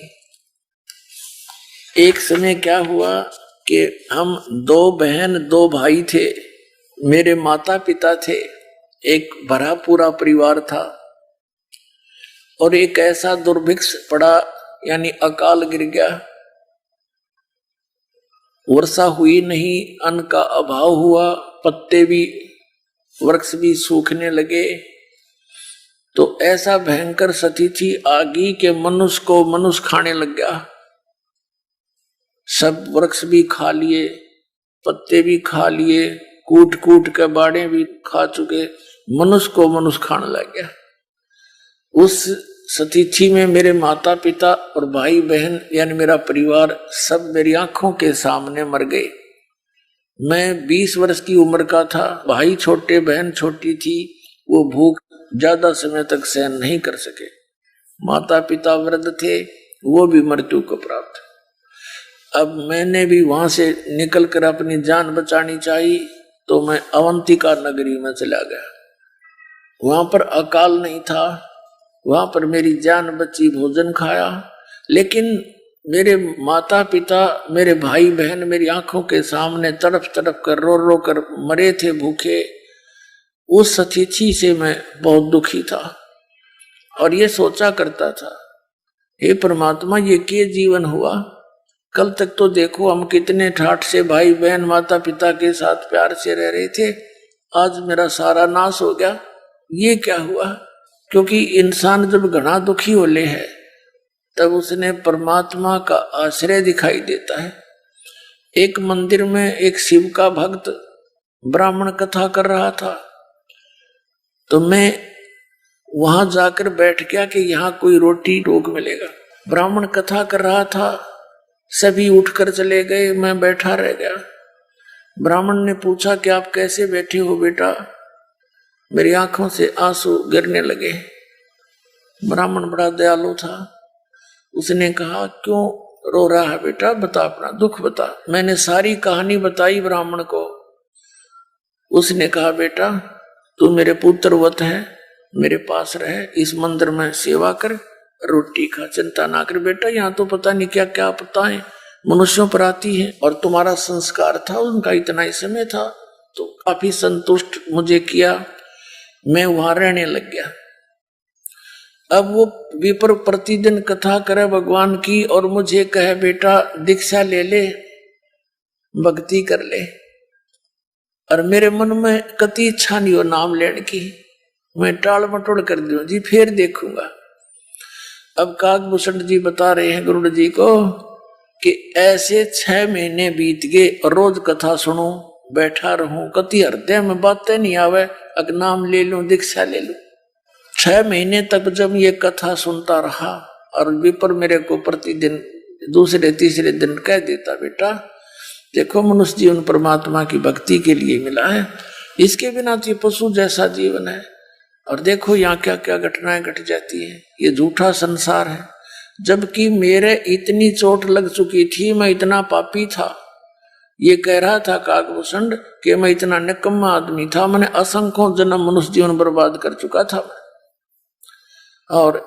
A: एक समय क्या हुआ कि हम 2 बहन 2 भाई थे, मेरे माता पिता थे, एक भरा पूरा परिवार था, और एक ऐसा दुर्भिक्ष पड़ा, यानी अकाल गिर गया, वर्षा हुई नहीं, अन्न का अभाव हुआ, पत्ते भी, वृक्ष भी सूखने लगे। तो ऐसा भयंकर स्थिति आ गई कि मनुष्य को मनुष्य खाने लग गया। सब वृक्ष भी खा लिए, पत्ते भी खा लिए, कूट कूट के बाड़े भी खा चुके, मनुष्य को मनुष्य खाने लग गया। उस स्थिति में मेरे माता पिता और भाई बहन, यानी मेरा परिवार, सब मेरी आंखों के सामने मर गए। मैं 20 वर्ष की उम्र का था, भाई छोटे, बहन छोटी थी, वो भूख ज्यादा समय तक सहन नहीं कर सके। माता पिता वृद्ध थे, वो भी मृत्यु को प्राप्त। अब मैंने भी वहां से निकलकर अपनी जान बचानी चाहिए, तो मैं अवंतिका नगरी में चला गया। वहां पर अकाल नहीं था, वहां पर मेरी जान बची, भोजन खाया, लेकिन मेरे माता पिता, मेरे भाई बहन मेरी आंखों के सामने तड़प तड़प कर, रो रो कर मरे थे भूखे। उस स्थिति से मैं बहुत दुखी था और ये सोचा करता था, हे परमात्मा, ये क्या जीवन हुआ? कल तक तो देखो हम कितने ठाठ से भाई बहन माता पिता के साथ प्यार से रह रहे थे, आज मेरा सारा नाश हो गया, ये क्या हुआ? क्योंकि इंसान जब घना दुखी होले है तब उसने परमात्मा का आश्रय दिखाई देता है। एक मंदिर में एक शिव का भक्त ब्राह्मण कथा कर रहा था, तो मैं वहां जाकर बैठ गया कि यहाँ कोई रोटी टोक मिलेगा। ब्राह्मण कथा कर रहा था, सभी उठकर चले गए, मैं बैठा रह गया। ब्राह्मण ने पूछा कि आप कैसे बैठे हो बेटा? मेरी आंखों से आंसू गिरने लगे। ब्राह्मण बड़ा दयालु था, उसने कहा, क्यों रो रहा है बेटा, बता अपना दुख बता। मैंने सारी कहानी बताई ब्राह्मण को। उसने कहा, बेटा तू मेरे पुत्रवत है, मेरे पास रहे, इस मंदिर में सेवा कर, रोटी खा, चिंता ना कर बेटा। यहाँ तो पता नहीं क्या क्या आपदाएं मनुष्यों पर आती है, और तुम्हारा संस्कार था, उनका इतना ही समय था, तो काफी संतुष्ट मुझे किया, मैं वहां रहने लग गया। अब वो विप्र प्रतिदिन कथा करे भगवान की और मुझे कहे, बेटा दीक्षा ले ले, भक्ति कर ले। और मेरे मन में कति इच्छा नहीं हो नाम लेने की, मैं टाल मटोड़ कर दूं जी, फिर देखूंगा। अब कागभूषण जी बता रहे हैं गरुड़ जी को कि ऐसे 6 महीने बीत गए, रोज कथा सुनूं, बैठा रहूं, कति हृदय में बातें नहीं आवे, अगर नाम ले लूं, दीक्षा ले लूं। 6 महीने तक जब ये कथा सुनता रहा, और विपर मेरे को प्रतिदिन दूसरे तीसरे दिन कह देता, बेटा देखो मनुष्य जीवन परमात्मा की भक्ति के लिए मिला है, इसके बिना तो ये पशु जैसा जीवन है, और देखो यहाँ क्या क्या घटनाएं घट जाती है, ये झूठा संसार है। जबकि मेरे इतनी चोट लग चुकी थी, मैं इतना पापी था। ये कह रहा था कागभूषण कि मैं इतना निकम्मा आदमी था, मैंने असंख्यों जन्म मनुष्य जीवन बर्बाद कर चुका था। और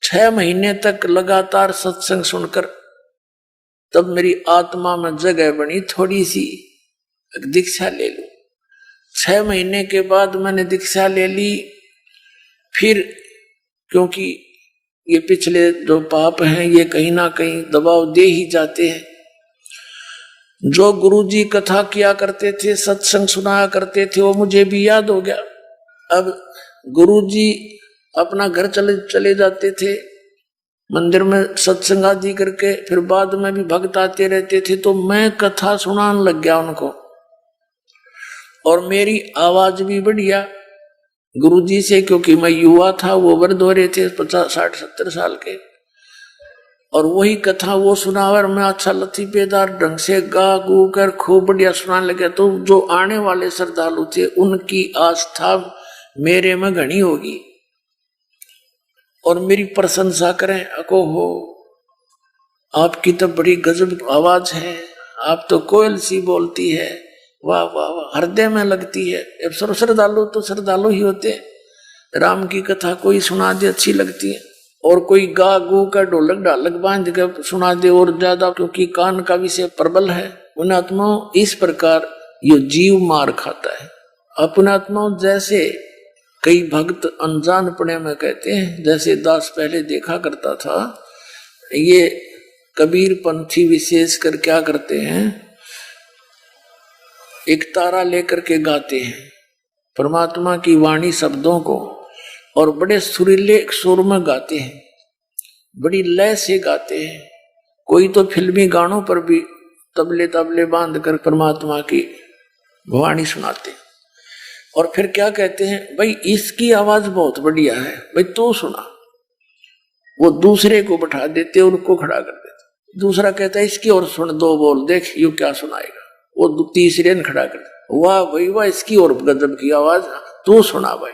A: 6 महीने तक लगातार सत्संग सुनकर तब मेरी आत्मा में जगह बनी, थोड़ी सी दीक्षा ले लूं। 6 महीने के बाद मैंने दीक्षा ले ली, फिर क्योंकि ये पिछले जो पाप हैं ये कहीं ना कहीं दबाव दे ही जाते हैं। जो गुरुजी कथा किया करते थे, सत्संग सुनाया करते थे, वो मुझे भी याद हो गया। अब गुरुजी अपना घर चले जाते थे मंदिर में सत्संग आदि करके, फिर बाद में भी भक्त आते रहते थे, तो मैं कथा सुनाने लग गया उनको। और मेरी आवाज भी बढ़िया गुरुजी से, क्योंकि मैं युवा था, वो वृद्ध हो रहे थे 50, 60, 70 साल के, और वही कथा वो सुनावर मैं अच्छा लतीफेदार ढंग से गा गू कर खूब बढ़िया सुनाने लगे। तो जो आने वाले श्रद्धालु थे उनकी आस्था मेरे में घनी होगी और मेरी प्रशंसा करें, अको हो आपकी तो बड़ी गजब आवाज है, आप तो कोयल सी बोलती है, वाह वाह वाह, हृदय में लगती है। अब श्रद्धालु तो श्रद्धालु ही होते हैं। राम की कथा कोई सुना दे अच्छी लगती है, और कोई गा गू का ढोलक ढालक बांध कर सुना दे और ज्यादा, क्योंकि कान का विषय प्रबल है। पुण्यात्माओं इस प्रकार ये जीव मार खाता है। अपनात्माओं जैसे कई भक्त अनजानपने में कहते हैं, जैसे दास पहले देखा करता था, ये कबीर पंथी विशेष कर क्या करते हैं, एक तारा लेकर के गाते हैं परमात्मा की वाणी शब्दों को, और बड़े सुरीले सुर में गाते हैं, बड़ी लय से गाते हैं। कोई तो फिल्मी गानों पर भी तबले तबले बांध कर परमात्मा की वाणी सुनाते हैं। और फिर क्या कहते हैं, भाई इसकी आवाज बहुत बढ़िया है, भाई तू सुना। वो दूसरे को बैठा देते, उनको खड़ा कर देते। दूसरा कहता है इसकी और सुन, दो बोल देख यू क्या सुनाएगा। वो तीसरे ने खड़ा कर देते, वाह भाई वाह, इसकी और गजब की आवाज, तू सुना भाई।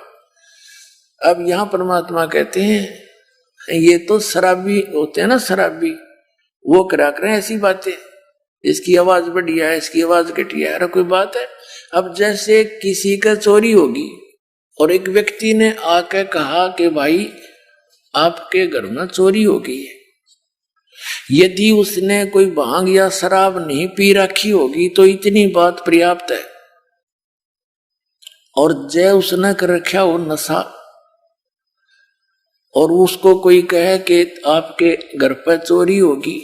A: अब यहां परमात्मा कहते हैं ये तो शराबी होते हैं ना, शराबी, वो करा करें ऐसी बातें, इसकी आवाज बढ़िया है, इसकी आवाज घटिया है, कोई बात है। अब जैसे किसी का चोरी होगी और एक व्यक्ति ने आके कहा कि भाई आपके घर में चोरी हो गई है, यदि उसने कोई भांग या शराब नहीं पी रखी होगी तो इतनी बात पर्याप्त है। और जय उसने कर रखा हो नशा, और उसको कोई कहे कि आपके घर पर चोरी होगी,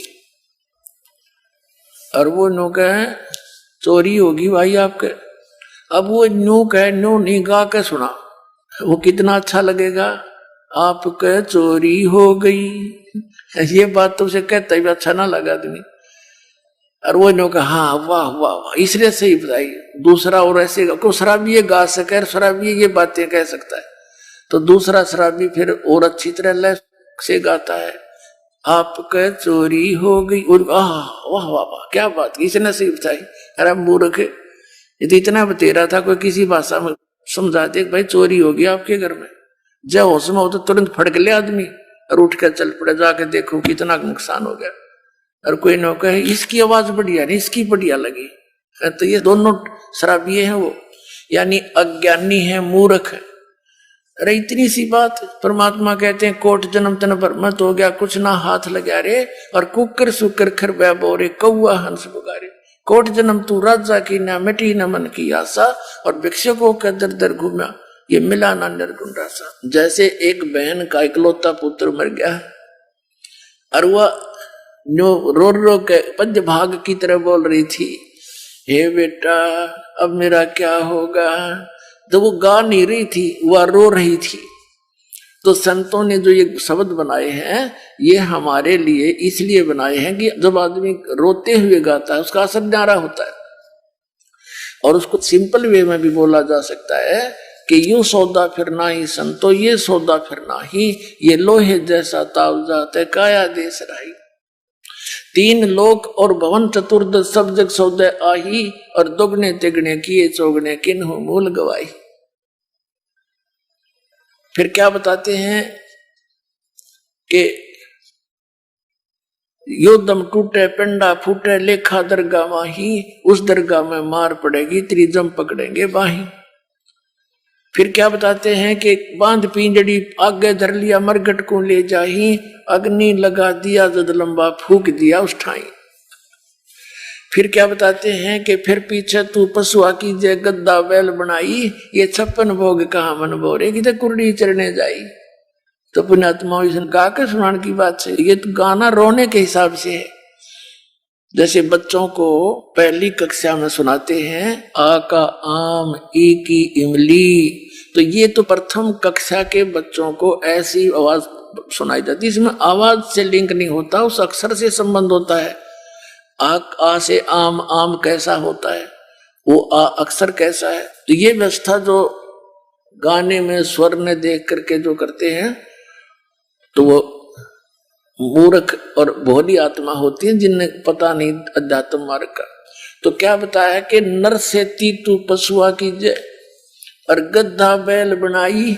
A: और वो नो कहे चोरी होगी भाई आपके, अब वो न्यू कहे, न्यू नहीं गा के सुना, वो कितना अच्छा लगेगा, आपके चोरी हो गई। ये बात तो उसे कहता ही अच्छा ना लगा आदमी, और वो नो कहा हाँ वाह वाह वाह, इसलिए सही बताई। दूसरा और ऐसे को शराबी ये गा सके, शराबी ये बातें कह सकता है, तो दूसरा शराबी फिर और अच्छी तरह लय से गाता है, आपके चोरी हो गई, और वाह वाह वाह क्या बात, इसने सही बताई। अरे मूर्ख, ये तो इतना बतेरा था, कोई किसी भाषा में समझा दे भाई चोरी हो गई आपके घर में, जब होश में हो तो तुरंत फड़क ले आदमी और उठ कर चल पड़े, जाके देखो कितना नुकसान हो गया। और कोई न कहे इसकी आवाज बढ़िया नहीं, इसकी बढ़िया लगी, तो ये दोनों शराबी हैं वो, यानी अज्ञानी है, मूर्ख है। अरे इतनी सी बात, परमात्मा कहते हैं कोट जन्म तन पर मत हो गया, कुछ ना हाथ लगा रे, और कुकर सुकर खर बोरे कौआ हंस बुगारे। कोट जन्म तू राजा की ना मिटी न मन की आशा, और भिक्षुकों के दर दर घूमा ये मिला ना निर्गुण रासा। जैसे एक बहन का इकलौता पुत्र मर गया, और वह रो रो के पद्य भाग की तरह बोल रही थी, हे बेटा अब मेरा क्या होगा। तो वो गा नहीं रही थी, वह रो रही थी। तो संतों ने जो ये शब्द बनाए हैं ये हमारे लिए इसलिए बनाए हैं कि जब आदमी रोते हुए गाता है उसका असर न्यारा होता है। और उसको सिंपल वे में भी बोला जा सकता है कि यूं सौदा फिरना ही संतो, ये सौदा फिरना ही, ये लोहे जैसा ताव जाते काया देश राही। तीन लोक और भवन चतुर्दश सब जग सौदे आही, और दुगने तिगने किए चौगने किन्हु मूल गवाई। फिर क्या बताते हैं कि यो दम टूटे पिंडा फूटे लेखा दरगाह माही, उस दरगाह में मार पड़ेगी त्रिजम पकड़ेंगे बाही। फिर क्या बताते हैं कि बांध पिंजड़ी आगे धर लिया मरघट को ले जाही, अग्नि लगा दिया जद लंबा फूक दिया उस ठाई। फिर क्या बताते हैं कि फिर पीछे तू पशुआ की जय गद्दा बैल बनाई, ये 56 भोग कहाँ मन बोरे कि तो कुर्डी चढ़ने जाई। तो पुण्यात्मा इसने गा के सुनाने की बात है, ये तो गाना रोने के हिसाब से है। जैसे बच्चों को पहली कक्षा में सुनाते हैं आ का आम, ई की इमली, तो ये तो प्रथम कक्षा के बच्चों को ऐसी आवाज सुनाई जाती, इसमें आवाज से लिंक नहीं होता, उस अक्षर से संबंध होता है। आ से आम, आम कैसा होता है, वो आ अक्षर कैसा है। तो ये व्यवस्था जो गाने में स्वर ने देख करके जो करते हैं, तो वो मूर्ख और भोली आत्मा होती है जिन्हें पता नहीं अध्यात्म मार्ग का। तो क्या बताया कि नर से तू पशुआ की जय और गद्दा बैल बनाई,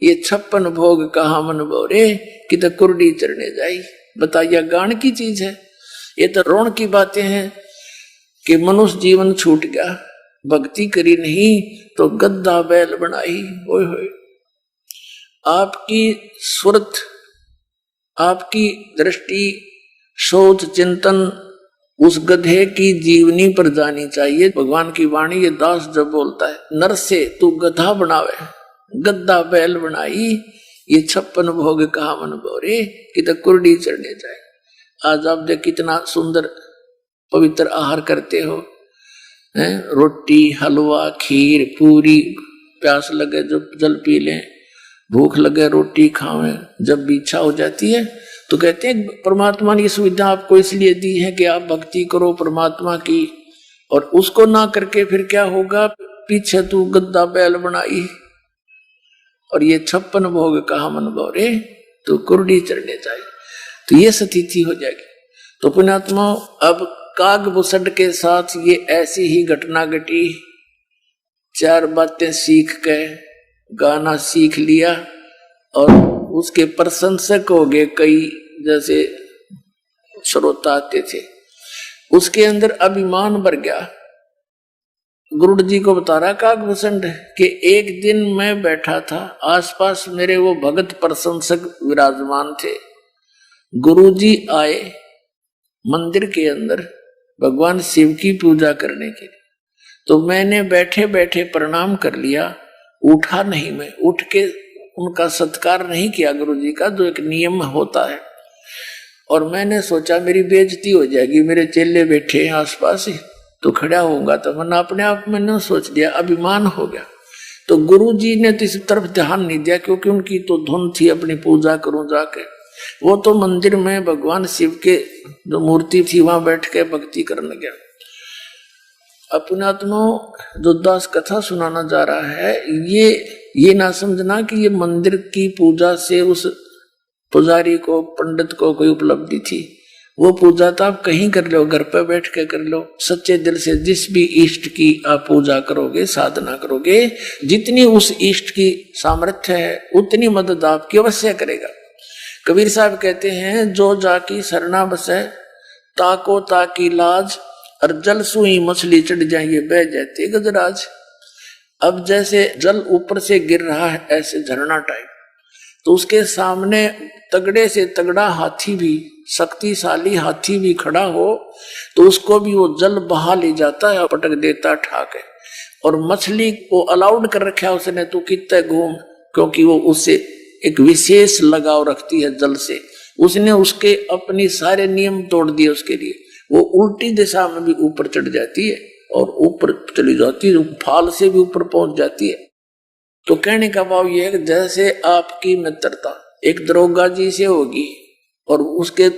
A: ये 56 भोग कहाँ मन बोरे कि तो कुर्डी चढ़ने जाई। बताइए गान की चीज है, ये तो रोण की बातें हैं कि मनुष्य जीवन छूट गया, भक्ति करी नहीं तो गद्दा बैल बनाई। ओए होए, आपकी सुरत, आपकी दृष्टि, सोच, चिंतन उस गधे की जीवनी पर जानी चाहिए। भगवान की वाणी ये दास जब बोलता है, नर से तू गधा बनावे, गद्दा बैल बनाई, ये 56 भोग कहा मन बोरे कि तो कुर्डी चढ़ने जाए। आज आप देख कितना सुंदर पवित्र आहार करते हो, रोटी, हलवा, खीर, पूरी, प्यास लगे जो जल पी लें, भूख लगे रोटी खावें, जब भी इच्छा हो जाती है तो कहते हैं परमात्मा ने ये सुविधा आपको इसलिए दी है कि आप भक्ति करो परमात्मा की, और उसको ना करके फिर क्या होगा, पीछे तू गद्दा बैल बनाई और ये 56 भोग कहा मन बोरे तो कुर्डी चढ़ने जाए। तो ये स्थिति हो जाएगी। तो पुण्यात्मा, अब कागभूषण के साथ ये ऐसी ही घटना घटी, 4 बातें सीख के गाना सीख लिया और उसके प्रशंसक हो गए कई, जैसे श्रोता आते थे, उसके अंदर अभिमान भर गया। गुरुड़ जी को बता रहा कागभूषण कि एक दिन मैं बैठा था, आसपास मेरे वो भगत प्रशंसक विराजमान थे। गुरुजी आए मंदिर के अंदर भगवान शिव की पूजा करने के लिए, तो मैंने बैठे बैठे प्रणाम कर लिया, उठा नहीं, मैं उठ के उनका सत्कार नहीं किया गुरुजी का, जो एक नियम होता है। और मैंने सोचा मेरी बेइज्जती हो जाएगी, मेरे चेले बैठे हैं आसपास ही, तो खड़ा होऊंगा, तो मैंने अपने आप मैंने सोच लिया, अभिमान हो गया। तो गुरुजी ने तो इस तरफ ध्यान नहीं दिया, क्योंकि उनकी तो धुन थी अपनी पूजा करूं जाके, वो तो मंदिर में भगवान शिव के जो मूर्ति थी वहां बैठ के भक्ति करने गया। अपनात्मा जो दास कथा सुनाना जा रहा है, ये ना समझना कि ये मंदिर की पूजा से उस पुजारी को, पंडित को कोई उपलब्धि थी। वो पूजा तो आप कहीं कर लो, घर पे बैठ के कर लो, सच्चे दिल से जिस भी इष्ट की आप पूजा करोगे, साधना करोगे, जितनी उस इष्ट की सामर्थ्य है उतनी मदद आपकी अवश्य करेगा। कबीर साहब कहते हैं, जो जाकी सरना बसे ताको ताकी लाज, और जल सुई मछली चढ़ जाइए बह जाते गजराज। अब जैसे जल ऊपर से गिर रहा है ऐसे झरना टाइप, तो उसके सामने तगड़े से तगड़ा हाथी भी, शक्तिशाली हाथी भी खड़ा हो तो उसको भी वो जल बहा ले जाता है और पटक देता ठाके। और मछली को अलाउड कर रखा है उसने, तू कितने घूम, क्योंकि वो उससे एक विशेष लगाव रखती है जल से। उसने उसके अपनी सारे नियम तोड़ दिए उसके लिए, वो उल्टी दिशा में भी ऊपर चढ़ जाती है और ऊपर चली जाती है, फाल से भी ऊपर पहुंच जाती है। तो कहने का भाव यह है कि जैसे आपकी मित्रता एक दरोगा जी से होगी और उसके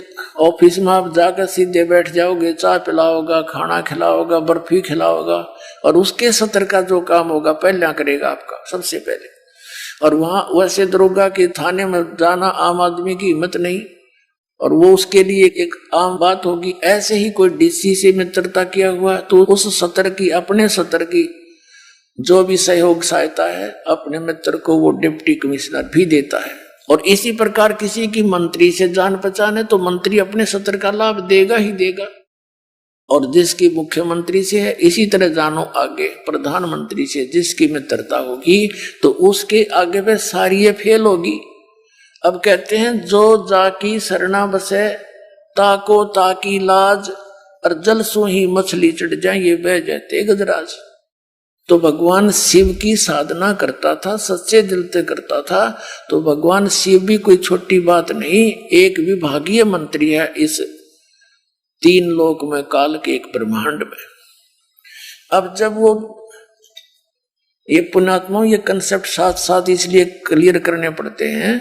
A: ऑफिस में आप जाकर सीधे बैठ जाओगे, चाय पिलाओगा, खाना खिलाओगा, बर्फी खिलाओगा, और उसके सत्र का जो काम होगा पहले करेगा आपका सबसे पहले। और वहां वैसे दरोगा के थाने में जाना आम आदमी की हिम्मत नहीं, और वो उसके लिए एक आम बात होगी। ऐसे ही कोई डीसी से मित्रता किया हुआ तो उस सत्र की, अपने सत्र की जो भी सहयोग सहायता है अपने मित्र को वो डिप्टी कमिश्नर भी देता है। और इसी प्रकार किसी की मंत्री से जान पहचान है तो मंत्री अपने सत्र का लाभ देगा ही देगा, और जिसकी मुख्यमंत्री से है इसी तरह जानो आगे प्रधानमंत्री से जिसकी मित्रता होगी तो उसके आगे पे सारी ये फेल होगी। अब कहते हैं, जो जाकी सरना बसे ताको ताकी लाज, और जल सो ही मछली चढ़ जाए ये बह जाते गजराज। तो भगवान शिव की साधना करता था, सच्चे दिल से करता था। तो भगवान शिव भी कोई छोटी बात नहीं, एक विभागीय मंत्री है इस 3 लोक में, काल के एक ब्रह्मांड में। अब जब वो ये पुण्यात्मा ये कंसेप्ट साथ साथ इसलिए क्लियर करने पड़ते हैं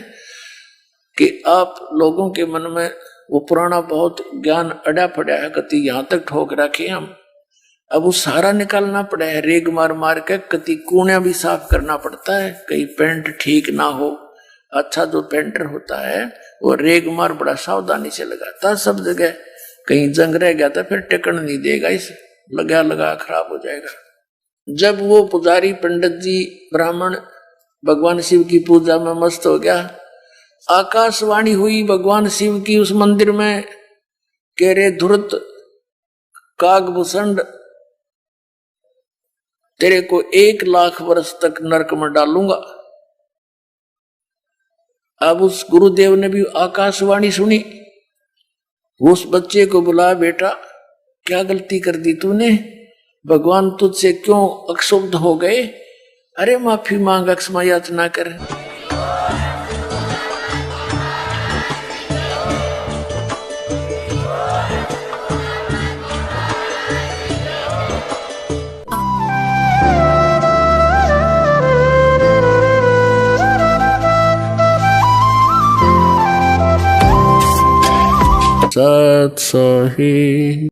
A: कि आप लोगों के मन में वो पुराना बहुत ज्ञान अड़ा पड़ा है, कति यहां तक ठोक रखे हम। अब वो सारा निकालना पड़ा है, रेग मार मार के कति कूणा भी साफ करना पड़ता है, कहीं पेंट ठीक ना हो। अच्छा जो पेंटर होता है वो रेग मार बड़ा सावधानी से लगाता सब जगह, कहीं जंग रह गया तो फिर टिकन नहीं देगा, इस लगा लगा खराब हो जाएगा। जब वो पुजारी पंडित जी ब्राह्मण भगवान शिव की पूजा में मस्त हो गया, आकाशवाणी हुई भगवान शिव की उस मंदिर में, कह रे धुरत कागभूषण तेरे को 1 लाख वर्ष तक नरक में डालूंगा। अब उस गुरुदेव ने भी आकाशवाणी सुनी, उस बच्चे को बुला, बेटा क्या गलती कर दी तूने, भगवान तुझसे क्यों अक्षुब्ध हो गए, अरे माफी मांग, अक्षमा याचना कर। सत सही।